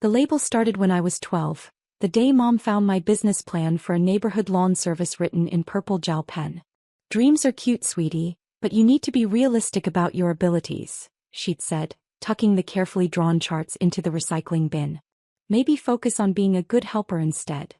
The label started when I was 12, the day Mom found my business plan for a neighborhood lawn service written in purple gel pen. "Dreams are cute, sweetie, but you need to be realistic about your abilities," she'd said, tucking the carefully drawn charts into the recycling bin. "Maybe focus on being a good helper instead."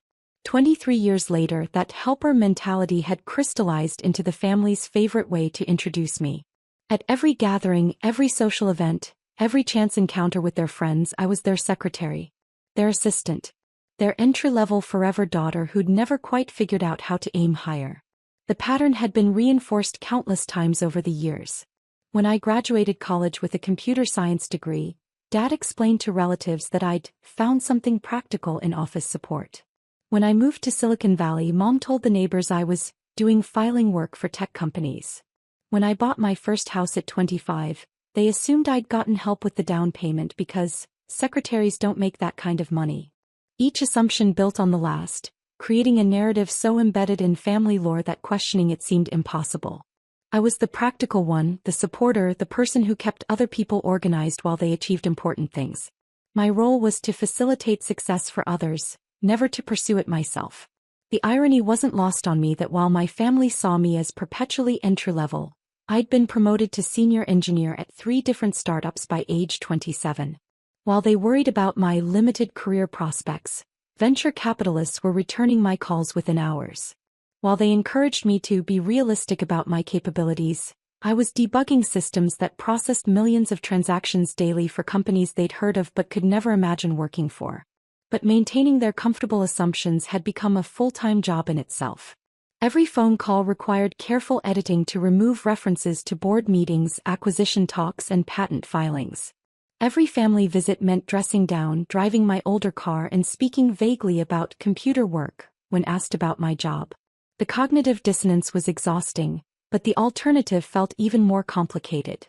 23 years later, that helper mentality had crystallized into the family's favorite way to introduce me. At every gathering, every social event, every chance encounter with their friends, I was their secretary, their assistant, their entry-level forever daughter who'd never quite figured out how to aim higher. The pattern had been reinforced countless times over the years. When I graduated college with a computer science degree, Dad explained to relatives that I'd found something practical in office support. When I moved to Silicon Valley, Mom told the neighbors I was doing filing work for tech companies. When I bought my first house at 25, they assumed I'd gotten help with the down payment because secretaries don't make that kind of money. Each assumption built on the last, creating a narrative so embedded in family lore that questioning it seemed impossible. I was the practical one, the supporter, the person who kept other people organized while they achieved important things. My role was to facilitate success for others, never to pursue it myself. The irony wasn't lost on me that while my family saw me as perpetually entry-level, I'd been promoted to senior engineer at 3 different startups by age 27. While they worried about my limited career prospects, venture capitalists were returning my calls within hours. While they encouraged me to be realistic about my capabilities, I was debugging systems that processed millions of transactions daily for companies they'd heard of but could never imagine working for. But maintaining their comfortable assumptions had become a full-time job in itself. Every phone call required careful editing to remove references to board meetings, acquisition talks, and patent filings. Every family visit meant dressing down, driving my older car, and speaking vaguely about computer work when asked about my job. The cognitive dissonance was exhausting, but the alternative felt even more complicated.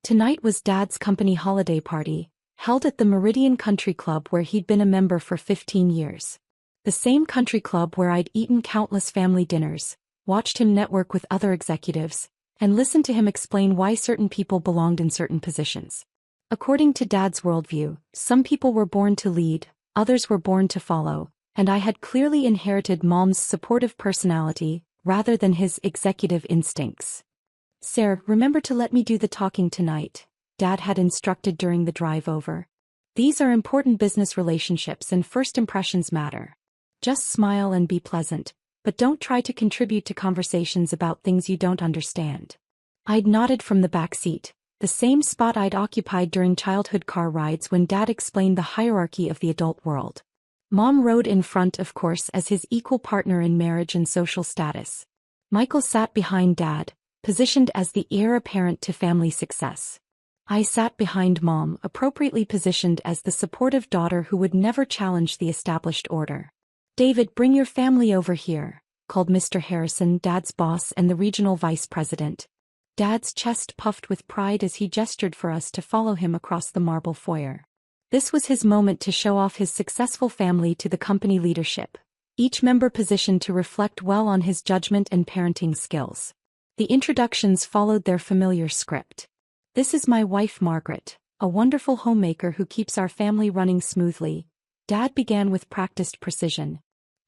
Tonight was Dad's company holiday party, held at the Meridian Country Club where he'd been a member for 15 years. The same country club where I'd eaten countless family dinners, watched him network with other executives, and listened to him explain why certain people belonged in certain positions. According to Dad's worldview, some people were born to lead, others were born to follow, and I had clearly inherited Mom's supportive personality rather than his executive instincts. "Sarah, remember to let me do the talking tonight," Dad had instructed during the drive over. "These are important business relationships and first impressions matter. Just smile and be pleasant, but don't try to contribute to conversations about things you don't understand." I'd nodded from the back seat, the same spot I'd occupied during childhood car rides when Dad explained the hierarchy of the adult world. Mom rode in front, of course, as his equal partner in marriage and social status. Michael sat behind Dad, positioned as the heir apparent to family success. I sat behind Mom, appropriately positioned as the supportive daughter who would never challenge the established order. "David, bring your family over here," called Mr. Harrison, Dad's boss and the regional vice president. Dad's chest puffed with pride as he gestured for us to follow him across the marble foyer. This was his moment to show off his successful family to the company leadership, each member positioned to reflect well on his judgment and parenting skills. The introductions followed their familiar script. "This is my wife Margaret, a wonderful homemaker who keeps our family running smoothly," Dad began with practiced precision.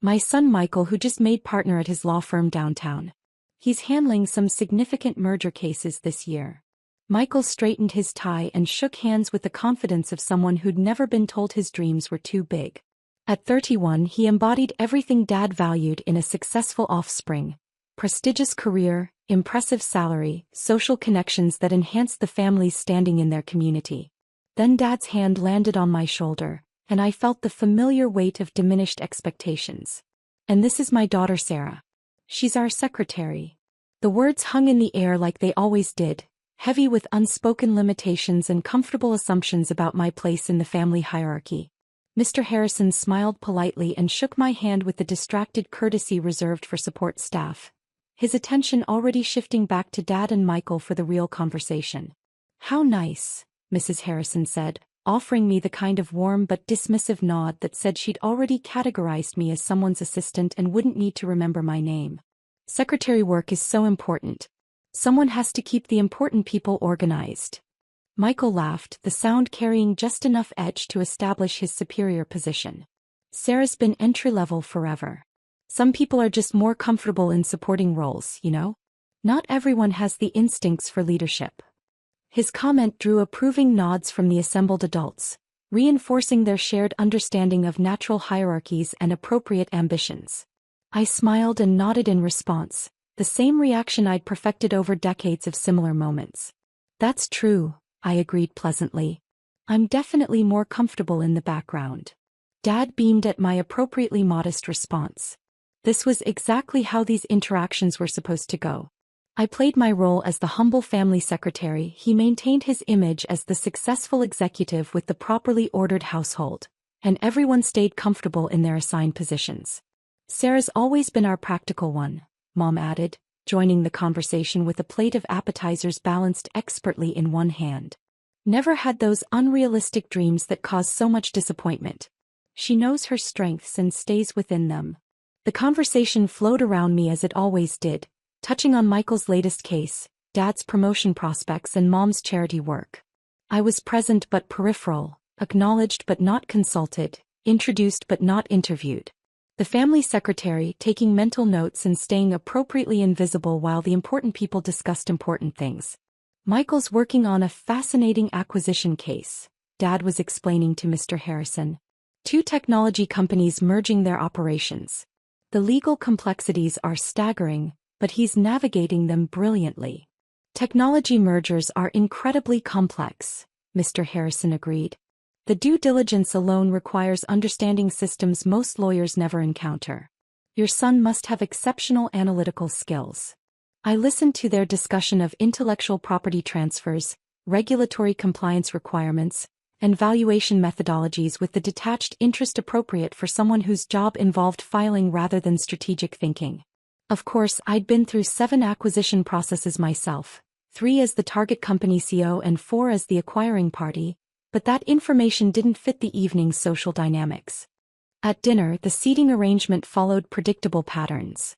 "My son Michael, who just made partner at his law firm downtown. He's handling some significant merger cases this year." Michael straightened his tie and shook hands with the confidence of someone who'd never been told his dreams were too big. At 31, he embodied everything Dad valued in a successful offspring: prestigious career, impressive salary, social connections that enhanced the family's standing in their community. Then Dad's hand landed on my shoulder, and I felt the familiar weight of diminished expectations. "And this is my daughter Sarah. She's our secretary." The words hung in the air like they always did, heavy with unspoken limitations and comfortable assumptions about my place in the family hierarchy. Mr. Harrison smiled politely and shook my hand with the distracted courtesy reserved for support staff, his attention already shifting back to Dad and Michael for the real conversation. "How nice," Mrs. Harrison said, offering me the kind of warm but dismissive nod that said she'd already categorized me as someone's assistant and wouldn't need to remember my name. "Secretary work is so important. Someone has to keep the important people organized." Michael laughed, the sound carrying just enough edge to establish his superior position. Sarah's been entry-level forever. Some people are just more comfortable in supporting roles, you know? Not everyone has the instincts for leadership. His comment drew approving nods from the assembled adults, reinforcing their shared understanding of natural hierarchies and appropriate ambitions. I smiled and nodded in response, the same reaction I'd perfected over decades of similar moments. That's true, I agreed pleasantly. I'm definitely more comfortable in the background. Dad beamed at my appropriately modest response. This was exactly how these interactions were supposed to go. I played my role as the humble family secretary. He maintained his image as the successful executive with the properly ordered household, and everyone stayed comfortable in their assigned positions. Sarah's always been our practical one, Mom added, joining the conversation with a plate of appetizers balanced expertly in one hand. Never had those unrealistic dreams that cause so much disappointment. She knows her strengths and stays within them. The conversation flowed around me as it always did, touching on Michael's latest case, Dad's promotion prospects and Mom's charity work. I was present but peripheral, acknowledged but not consulted, introduced but not interviewed. The family secretary taking mental notes and staying appropriately invisible while the important people discussed important things. Michael's working on a fascinating acquisition case, Dad was explaining to Mr. Harrison. 2 technology companies merging their operations. The legal complexities are staggering, but he's navigating them brilliantly. Technology mergers are incredibly complex, Mr. Harrison agreed. The due diligence alone requires understanding systems most lawyers never encounter. Your son must have exceptional analytical skills. I listened to their discussion of intellectual property transfers, regulatory compliance requirements, and valuation methodologies with the detached interest appropriate for someone whose job involved filing rather than strategic thinking. Of course, I'd been through 7 acquisition processes myself, 3 as the target company CEO and 4 as the acquiring party, but that information didn't fit the evening's social dynamics. At dinner, the seating arrangement followed predictable patterns.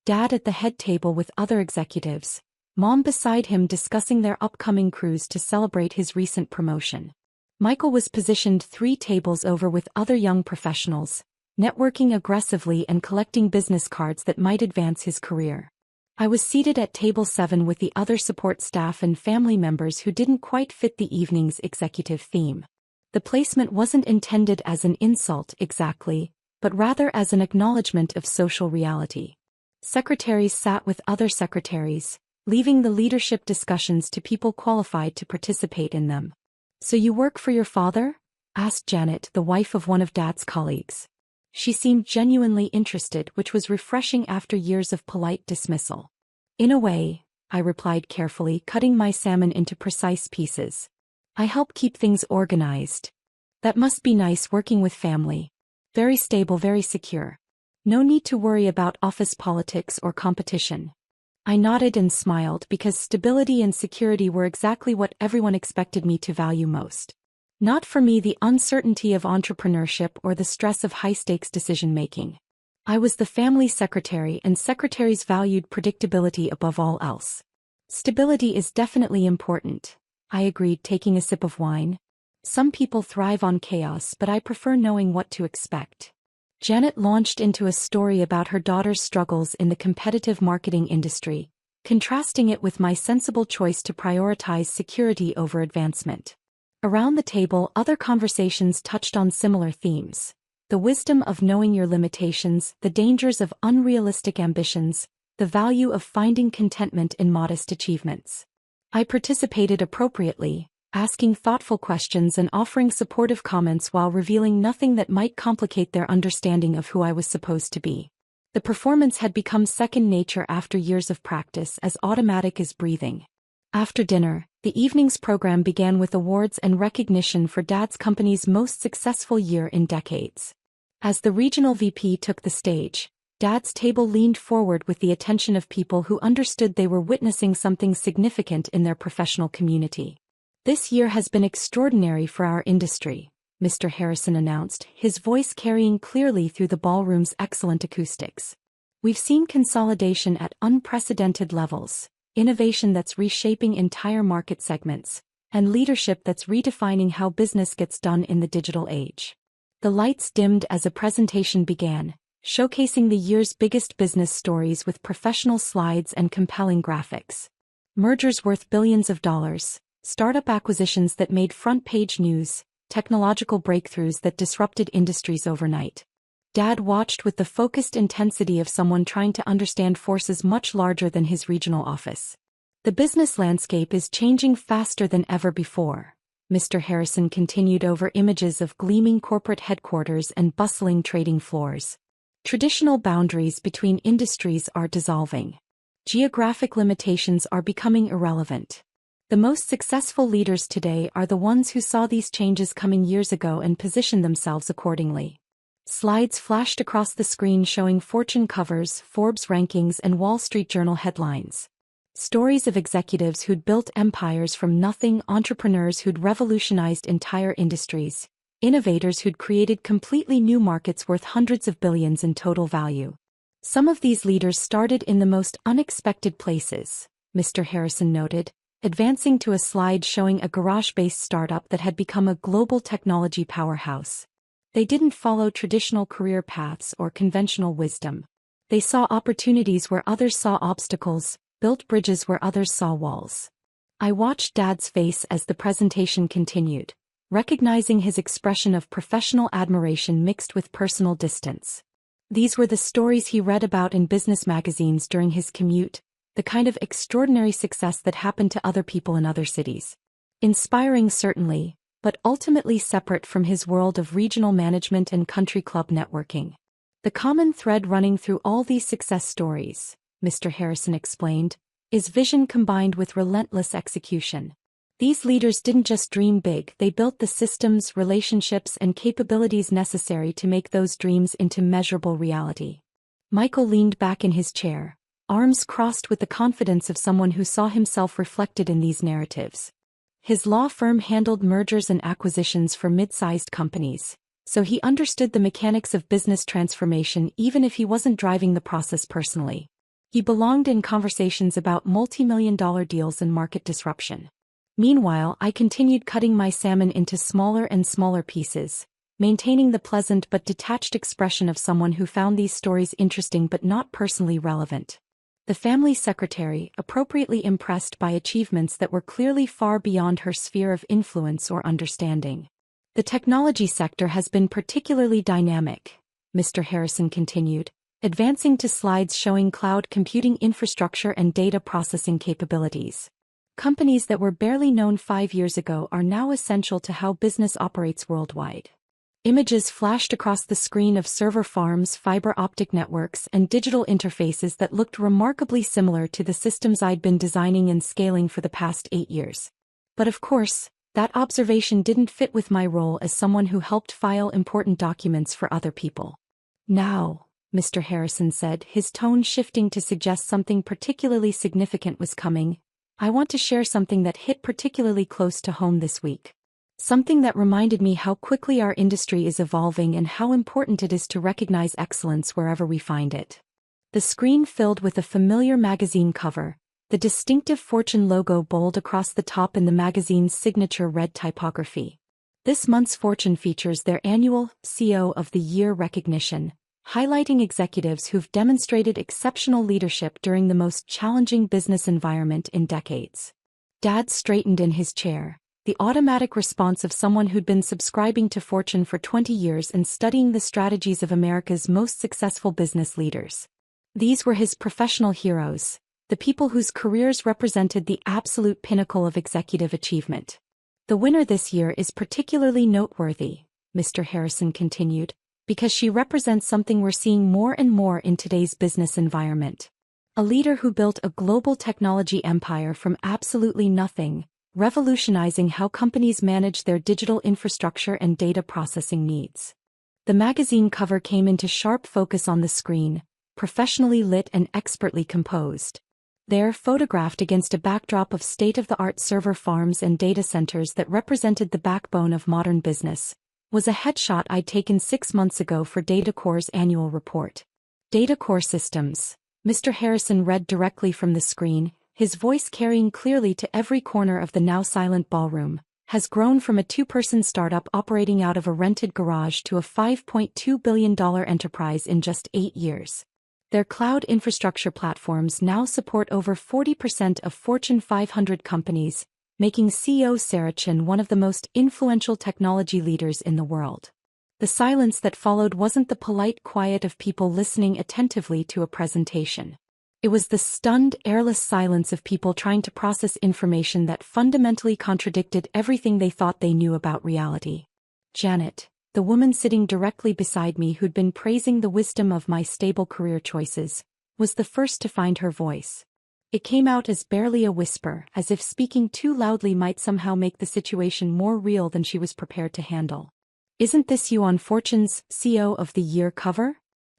Dad at the head table with other executives, Mom beside him discussing their upcoming cruise to celebrate his recent promotion. Michael was positioned 3 tables over with other young professionals, networking aggressively and collecting business cards that might advance his career. I was seated at table 7 with the other support staff and family members who didn't quite fit the evening's executive theme. The placement wasn't intended as an insult exactly, but rather as an acknowledgement of social reality. Secretaries sat with other secretaries, leaving the leadership discussions to people qualified to participate in them. "So you work for your father?" asked Janet, the wife of one of Dad's colleagues. She seemed genuinely interested, which was refreshing after years of polite dismissal. "In a way," I replied carefully, cutting my salmon into precise pieces. "I help keep things organized." "That must be nice working with family. Very stable, very secure. No need to worry about office politics or competition." I nodded and smiled because stability and security were exactly what everyone expected me to value most. Not for me the uncertainty of entrepreneurship or the stress of high-stakes decision-making. I was the family secretary, and secretaries valued predictability above all else. "Stability is definitely important," I agreed, taking a sip of wine. "Some people thrive on chaos, but I prefer knowing what to expect." Janet launched into a story about her daughter's struggles in the competitive marketing industry, contrasting it with my sensible choice to prioritize security over advancement. Around the table, other conversations touched on similar themes: the wisdom of knowing your limitations, the dangers of unrealistic ambitions, the value of finding contentment in modest achievements. I participated appropriately, asking thoughtful questions and offering supportive comments while revealing nothing that might complicate their understanding of who I was supposed to be. The performance had become second nature after years of practice, as automatic as breathing. After dinner, the evening's program began with awards and recognition for Dad's company's most successful year in decades. As the regional VP took the stage, Dad's table leaned forward with the attention of people who understood they were witnessing something significant in their professional community. "This year has been extraordinary for our industry," Mr. Harrison announced, his voice carrying clearly through the ballroom's excellent acoustics. "We've seen consolidation at unprecedented levels, innovation that's reshaping entire market segments, and leadership that's redefining how business gets done in the digital age. The lights dimmed as a presentation began, showcasing the year's biggest business stories with professional slides and compelling graphics. Mergers worth billions of dollars, startup acquisitions that made front-page news, technological breakthroughs that disrupted industries overnight. Dad watched with the focused intensity of someone trying to understand forces much larger than his regional office. The business landscape is changing faster than ever before, Mr. Harrison continued over images of gleaming corporate headquarters and bustling trading floors. Traditional boundaries between industries are dissolving. Geographic limitations are becoming irrelevant. The most successful leaders today are the ones who saw these changes coming years ago and positioned themselves accordingly. Slides flashed across the screen showing Fortune covers, Forbes rankings, and Wall Street Journal headlines. Stories of executives who'd built empires from nothing, entrepreneurs who'd revolutionized entire industries, innovators who'd created completely new markets worth hundreds of billions in total value. Some of these leaders started in the most unexpected places, Mr. Harrison noted, advancing to a slide showing a garage-based startup that had become a global technology powerhouse. They didn't follow traditional career paths or conventional wisdom. They saw opportunities where others saw obstacles, built bridges where others saw walls. I watched Dad's face as the presentation continued, recognizing his expression of professional admiration mixed with personal distance. These were the stories he read about in business magazines during his commute, the kind of extraordinary success that happened to other people in other cities. Inspiring certainly, but ultimately separate from his world of regional management and country club networking. The common thread running through all these success stories, Mr. Harrison explained, is vision combined with relentless execution. These leaders didn't just dream big, they built the systems, relationships, and capabilities necessary to make those dreams into measurable reality. Michael leaned back in his chair, arms crossed with the confidence of someone who saw himself reflected in these narratives. His law firm handled mergers and acquisitions for mid-sized companies, so he understood the mechanics of business transformation even if he wasn't driving the process personally. He belonged in conversations about multi-million-dollar deals and market disruption. Meanwhile, I continued cutting my salmon into smaller and smaller pieces, maintaining the pleasant but detached expression of someone who found these stories interesting but not personally relevant. The family secretary, appropriately impressed by achievements that were clearly far beyond her sphere of influence or understanding. The technology sector has been particularly dynamic, Mr. Harrison continued, advancing to slides showing cloud computing infrastructure and data processing capabilities. Companies that were barely known 5 years ago are now essential to how business operates worldwide. Images flashed across the screen of server farms, fiber optic networks, and digital interfaces that looked remarkably similar to the systems I'd been designing and scaling for the past 8 years. But of course, that observation didn't fit with my role as someone who helped file important documents for other people. Now, Mr. Harrison said, his tone shifting to suggest something particularly significant was coming, I want to share something that hit particularly close to home this week. Something that reminded me how quickly our industry is evolving and how important it is to recognize excellence wherever we find it. The screen filled with a familiar magazine cover, the distinctive Fortune logo bold across the top in the magazine's signature red typography. This month's Fortune features their annual CEO of the Year recognition, highlighting executives who've demonstrated exceptional leadership during the most challenging business environment in decades. Dad straightened in his chair, the automatic response of someone who'd been subscribing to Fortune for 20 years and studying the strategies of America's most successful business leaders. These were his professional heroes, the people whose careers represented the absolute pinnacle of executive achievement. The winner this year is particularly noteworthy, Mr. Harrison continued, because she represents something we're seeing more and more in today's business environment. A leader who built a global technology empire from absolutely nothing, revolutionizing how companies manage their digital infrastructure and data processing needs. The magazine cover came into sharp focus on the screen, professionally lit and expertly composed. There, photographed against a backdrop of state-of-the-art server farms and data centers that represented the backbone of modern business, was a headshot I'd taken 6 months ago for DataCore's annual report. DataCore Systems, Mr. Harrison read directly from the screen, his voice carrying clearly to every corner of the now silent ballroom, has grown from a two-person startup operating out of a rented garage to a $5.2 billion enterprise in just 8 years. Their cloud infrastructure platforms now support over 40% of Fortune 500 companies, making CEO Sarah Chen one of the most influential technology leaders in the world. The silence that followed wasn't the polite quiet of people listening attentively to a presentation. It was the stunned, airless silence of people trying to process information that fundamentally contradicted everything they thought they knew about reality. Janet, the woman sitting directly beside me who'd been praising the wisdom of my stable career choices, was the first to find her voice. It came out as barely a whisper, as if speaking too loudly might somehow make the situation more real than she was prepared to handle. "Isn't this you on Fortune's CEO of the Year cover?"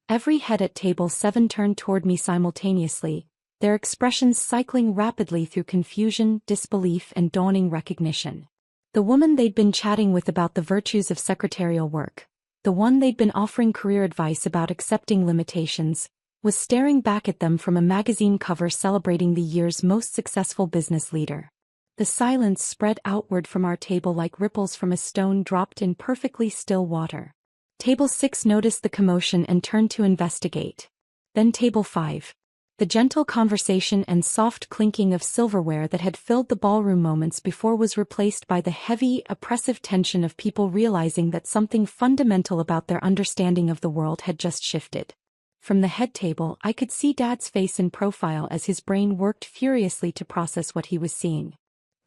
Every head at table 7 turned toward me simultaneously, their expressions cycling rapidly through confusion, disbelief, and dawning recognition. The woman they'd been chatting with about the virtues of secretarial work, the one they'd been offering career advice about accepting limitations, was staring back at them from a magazine cover celebrating the year's most successful business leader. The silence spread outward from our table like ripples from a stone dropped in perfectly still water. Table 6 noticed the commotion and turned to investigate. Then Table 5. The gentle conversation and soft clinking of silverware that had filled the ballroom moments before was replaced by the heavy, oppressive tension of people realizing that something fundamental about their understanding of the world had just shifted. From the head table, I could see Dad's face in profile as his brain worked furiously to process what he was seeing.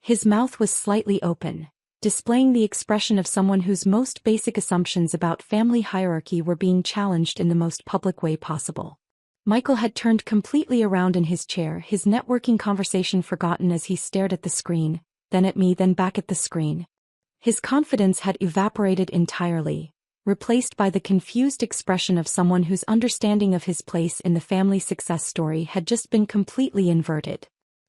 His mouth was slightly open, displaying the expression of someone whose most basic assumptions about family hierarchy were being challenged in the most public way possible. Michael had turned completely around in his chair, his networking conversation forgotten as he stared at the screen, then at me, then back at the screen. His confidence had evaporated entirely, replaced by the confused expression of someone whose understanding of his place in the family success story had just been completely inverted.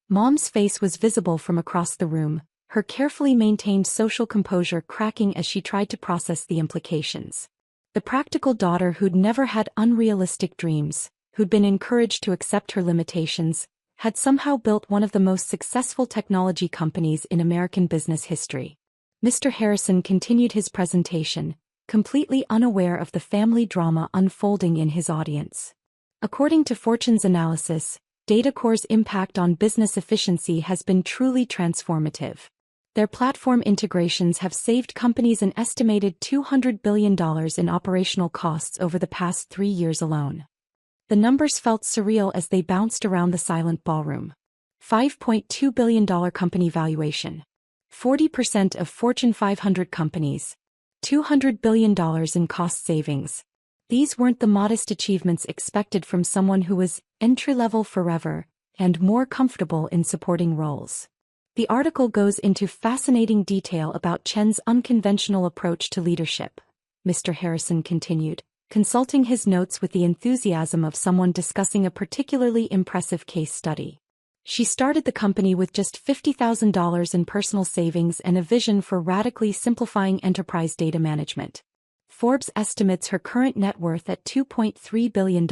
Mom's face was visible from across the room, her carefully maintained social composure cracking as she tried to process the implications. The practical daughter who'd never had unrealistic dreams, who'd been encouraged to accept her limitations, had somehow built one of the most successful technology companies in American business history. Mr. Harrison continued his presentation, completely unaware of the family drama unfolding in his audience. According to Fortune's analysis, DataCore's impact on business efficiency has been truly transformative. Their platform integrations have saved companies an estimated $200 billion in operational costs over the past 3 years alone. The numbers felt surreal as they bounced around the silent ballroom. $5.2 billion company valuation. 40% of Fortune 500 companies. $200 billion in cost savings. These weren't the modest achievements expected from someone who was entry-level forever and more comfortable in supporting roles. The article goes into fascinating detail about Chen's unconventional approach to leadership, Mr. Harrison continued, consulting his notes with the enthusiasm of someone discussing a particularly impressive case study. She started the company with just $50,000 in personal savings and a vision for radically simplifying enterprise data management. Forbes estimates her current net worth at $2.3 billion,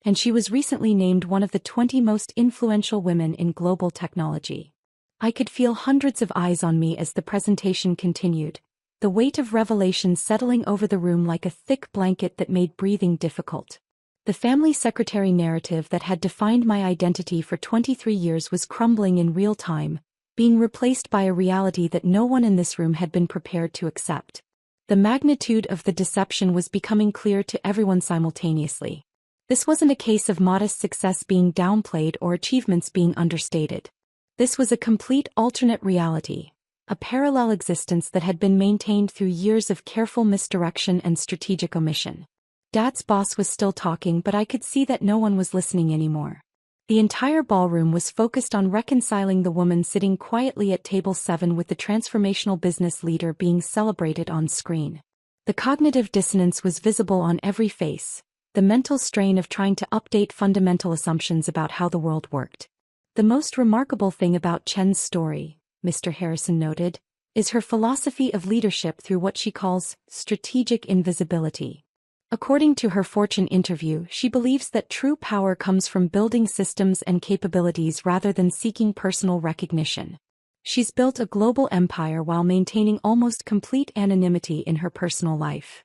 and she was recently named one of the 20 most influential women in global technology. I could feel hundreds of eyes on me as the presentation continued, the weight of revelation settling over the room like a thick blanket that made breathing difficult. The family secretary narrative that had defined my identity for 23 years was crumbling in real time, being replaced by a reality that no one in this room had been prepared to accept. The magnitude of the deception was becoming clear to everyone simultaneously. This wasn't a case of modest success being downplayed or achievements being understated. This was a complete alternate reality, a parallel existence that had been maintained through years of careful misdirection and strategic omission. Dad's boss was still talking, but I could see that no one was listening anymore. The entire ballroom was focused on reconciling the woman sitting quietly at table 7 with the transformational business leader being celebrated on screen. The cognitive dissonance was visible on every face, the mental strain of trying to update fundamental assumptions about how the world worked. The most remarkable thing about Chen's story, Mr. Harrison noted, is her philosophy of leadership through what she calls strategic invisibility. According to her Fortune interview, she believes that true power comes from building systems and capabilities rather than seeking personal recognition. She's built a global empire while maintaining almost complete anonymity in her personal life.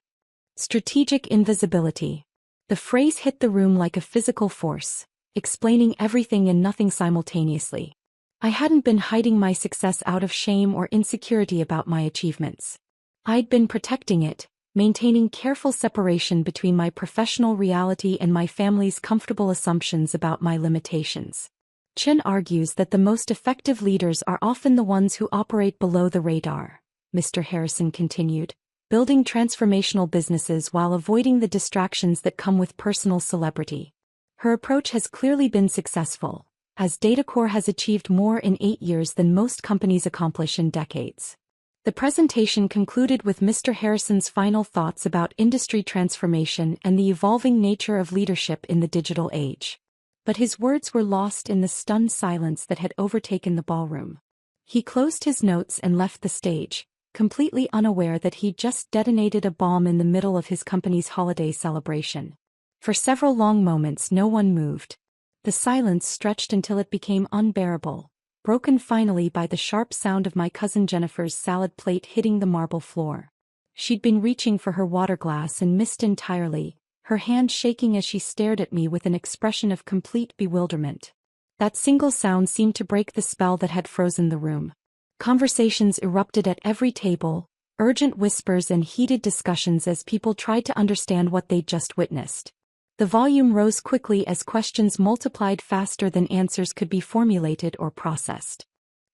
Strategic invisibility. The phrase hit the room like a physical force, explaining everything and nothing simultaneously. I hadn't been hiding my success out of shame or insecurity about my achievements. I'd been protecting it, maintaining careful separation between my professional reality and my family's comfortable assumptions about my limitations. Chen argues that the most effective leaders are often the ones who operate below the radar, Mr. Harrison continued, building transformational businesses while avoiding the distractions that come with personal celebrity. Her approach has clearly been successful, as Datacorp has achieved more in 8 years than most companies accomplish in decades. The presentation concluded with Mr. Harrison's final thoughts about industry transformation and the evolving nature of leadership in the digital age. But his words were lost in the stunned silence that had overtaken the ballroom. He closed his notes and left the stage, completely unaware that he'd just detonated a bomb in the middle of his company's holiday celebration. For several long moments no one moved. The silence stretched until it became unbearable, broken finally by the sharp sound of my cousin Jennifer's salad plate hitting the marble floor. She'd been reaching for her water glass and missed entirely, her hand shaking as she stared at me with an expression of complete bewilderment. That single sound seemed to break the spell that had frozen the room. Conversations erupted at every table, urgent whispers and heated discussions as people tried to understand what they'd just witnessed. The volume rose quickly as questions multiplied faster than answers could be formulated or processed.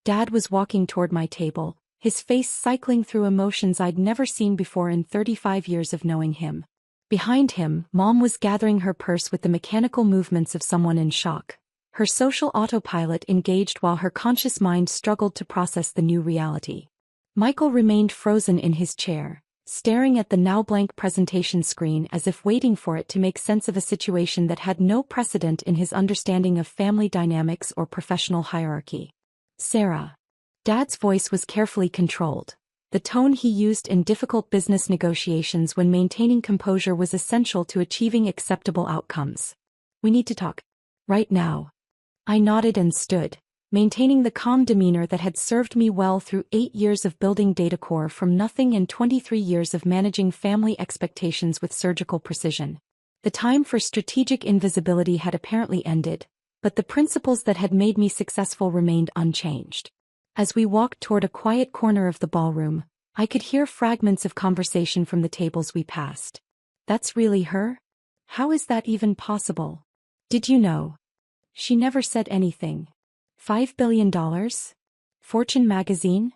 Dad was walking toward my table, his face cycling through emotions I'd never seen before in 35 years of knowing him. Behind him, Mom was gathering her purse with the mechanical movements of someone in shock, her social autopilot engaged while her conscious mind struggled to process the new reality. Michael remained frozen in his chair, staring at the now blank presentation screen as if waiting for it to make sense of a situation that had no precedent in his understanding of family dynamics or professional hierarchy. Sarah. Dad's voice was carefully controlled. The tone he used in difficult business negotiations when maintaining composure was essential to achieving acceptable outcomes. We need to talk. Right now. I nodded and stood, maintaining the calm demeanor that had served me well through 8 years of building Datacorp from nothing and 23 years of managing family expectations with surgical precision. The time for strategic invisibility had apparently ended, but the principles that had made me successful remained unchanged. As we walked toward a quiet corner of the ballroom, I could hear fragments of conversation from the tables we passed. That's really her? How is that even possible? Did you know? She never said anything. $5 billion? Fortune magazine?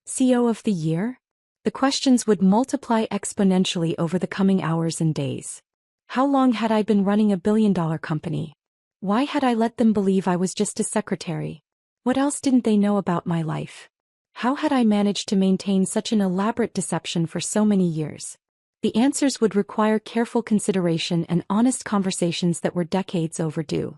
CEO of the year? The questions would multiply exponentially over the coming hours and days. How long had I been running a billion-dollar company? Why had I let them believe I was just a secretary? What else didn't they know about my life? How had I managed to maintain such an elaborate deception for so many years? The answers would require careful consideration and honest conversations that were decades overdue.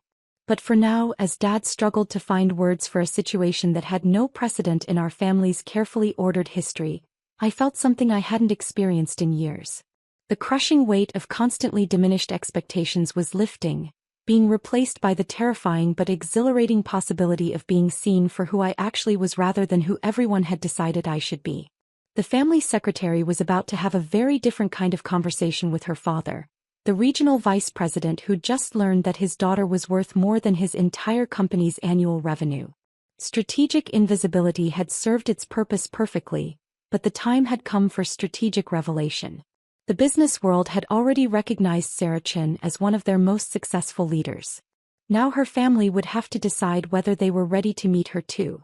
But for now, as Dad struggled to find words for a situation that had no precedent in our family's carefully ordered history, I felt something I hadn't experienced in years. The crushing weight of constantly diminished expectations was lifting, being replaced by the terrifying but exhilarating possibility of being seen for who I actually was rather than who everyone had decided I should be. The family secretary was about to have a very different kind of conversation with her father, the regional vice president who'd just learned that his daughter was worth more than his entire company's annual revenue. Strategic invisibility had served its purpose perfectly, but the time had come for strategic revelation. The business world had already recognized Sarah Chen as one of their most successful leaders. Now her family would have to decide whether they were ready to meet her too.